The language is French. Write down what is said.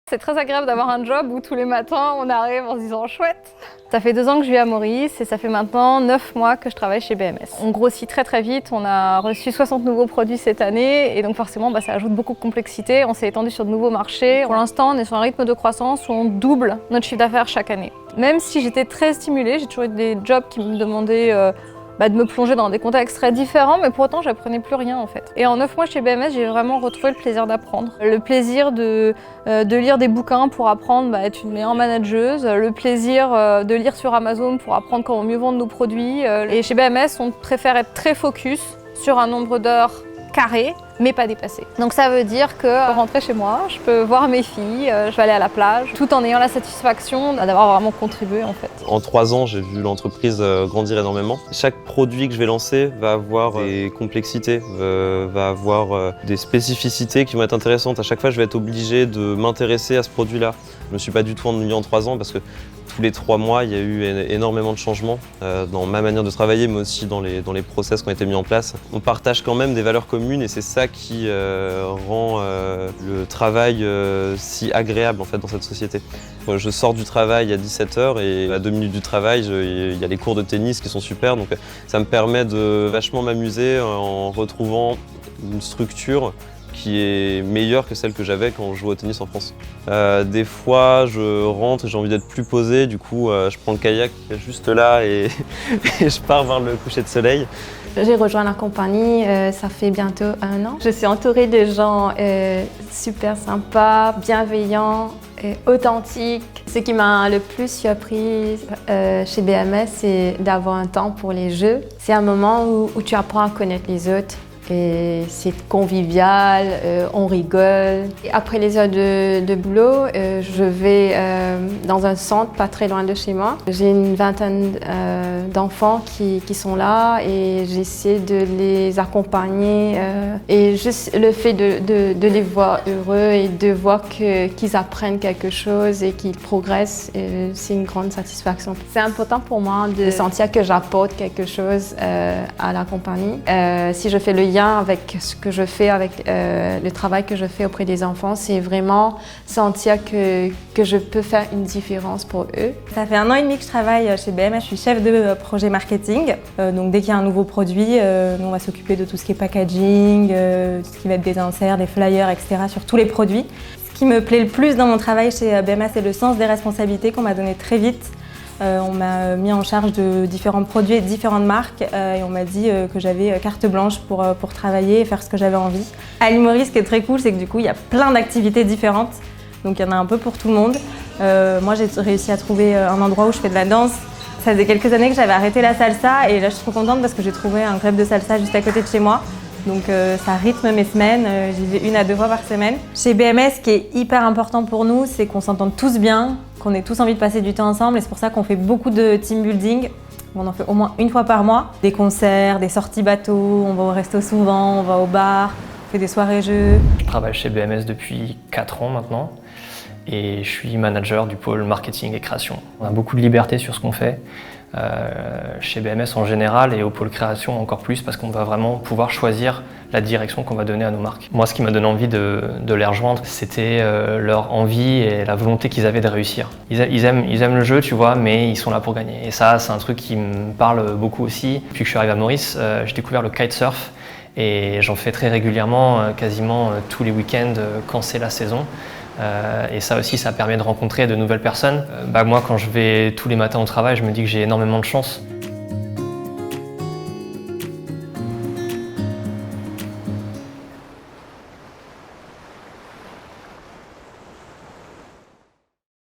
C'est très agréable d'avoir un job où tous les matins on arrive en se disant chouette. Ça fait 2 ans que je vis à Maurice et ça fait maintenant 9 mois que je travaille chez BMS. On grossit très vite, on a reçu 60 nouveaux produits cette année et donc forcément ça ajoute beaucoup de complexité. On s'est étendu sur de nouveaux marchés. Pour l'instant on est sur un rythme de croissance où on double notre chiffre d'affaires chaque année. Même si j'étais très stimulée, j'ai toujours eu des jobs qui me demandaient de me plonger dans des contextes très différents, mais pour autant j'apprenais plus rien en fait. Et en 9 mois chez BMS, j'ai vraiment retrouvé le plaisir d'apprendre. Le plaisir de lire des bouquins pour apprendre à être une meilleure manageuse, le plaisir de lire sur Amazon pour apprendre comment mieux vendre nos produits. Et chez BMS, on préfère être très focus sur un nombre d'heures carré, mais pas dépassé. Donc ça veut dire que je peux rentrer chez moi, je peux voir mes filles, je vais aller à la plage, tout en ayant la satisfaction d'avoir vraiment contribué en fait. En 3 ans, j'ai vu l'entreprise grandir énormément. Chaque produit que je vais lancer va avoir des complexités, va avoir des spécificités qui vont être intéressantes. À chaque fois, je vais être obligé de m'intéresser à ce produit-là. Je ne me suis pas du tout ennuyé en 3 ans parce que tous les 3 mois, il y a eu énormément de changements dans ma manière de travailler, mais aussi dans les process qui ont été mis en place. On partage quand même des valeurs communes et c'est ça qui rend le travail si agréable en fait, dans cette société. Je sors du travail à 17h et à 2 minutes du travail, il y a les cours de tennis qui sont super. Donc ça me permet de vachement m'amuser en retrouvant une structure qui est meilleure que celle que j'avais quand je jouais au tennis en France. Des fois, je rentre et j'ai envie d'être plus posé, du coup, je prends le kayak qui est juste là et, et je pars voir le coucher de soleil. J'ai rejoint la compagnie, ça fait bientôt 1 an. Je suis entourée de gens super sympas, bienveillants, authentiques. Ce qui m'a le plus surpris chez BMS, c'est d'avoir un temps pour les jeux. C'est un moment où tu apprends à connaître les autres. Et c'est convivial, on rigole. Et après les heures de boulot, je vais dans un centre pas très loin de chez moi. J'ai une vingtaine d'enfants qui sont là et j'essaie de les accompagner. Et juste le fait de les voir heureux et de voir qu'ils apprennent quelque chose et qu'ils progressent, c'est une grande satisfaction. C'est important pour moi de sentir que j'apporte quelque chose à la compagnie. Si je fais le lien avec ce que je fais, avec le travail que je fais auprès des enfants, c'est vraiment sentir que je peux faire une différence pour eux. Ça fait 1 an et demi que je travaille chez BMS, je suis chef de projet marketing. Donc dès qu'il y a un nouveau produit, nous on va s'occuper de tout ce qui est packaging, tout ce qui va être des inserts, des flyers, etc. sur tous les produits. Ce qui me plaît le plus dans mon travail chez BMS, c'est le sens des responsabilités qu'on m'a donné très vite. On m'a mis en charge de différents produits et de différentes marques et on m'a dit que j'avais carte blanche pour travailler et faire ce que j'avais envie. À l'île Maurice, ce qui est très cool, c'est que du coup, il y a plein d'activités différentes. Donc il y en a un peu pour tout le monde. Moi, j'ai réussi à trouver un endroit où je fais de la danse. Ça faisait quelques années que j'avais arrêté la salsa et là, je suis trop contente parce que j'ai trouvé un club de salsa juste à côté de chez moi. Donc ça rythme mes semaines, j'y vais 1 à 2 fois par semaine. Chez BMS, ce qui est hyper important pour nous, c'est qu'on s'entende tous bien, qu'on ait tous envie de passer du temps ensemble et c'est pour ça qu'on fait beaucoup de team building. On en fait au moins 1 fois par mois. Des concerts, des sorties bateau, on va au resto souvent, on va au bar, on fait des soirées jeux. Je travaille chez BMS depuis 4 ans maintenant et je suis manager du pôle marketing et création. On a beaucoup de liberté sur ce qu'on fait. Chez BMS en général et au pôle création encore plus parce qu'on va vraiment pouvoir choisir la direction qu'on va donner à nos marques. Moi, ce qui m'a donné envie de les rejoindre, c'était leur envie et la volonté qu'ils avaient de réussir. Ils aiment le jeu, tu vois, mais ils sont là pour gagner. Et ça, c'est un truc qui me parle beaucoup aussi. Depuis que je suis arrivé à Maurice, j'ai découvert le kitesurf et j'en fais très régulièrement, quasiment tous les week-ends quand c'est la saison. Et ça aussi, ça permet de rencontrer de nouvelles personnes. Moi, quand je vais tous les matins au travail, je me dis que j'ai énormément de chance.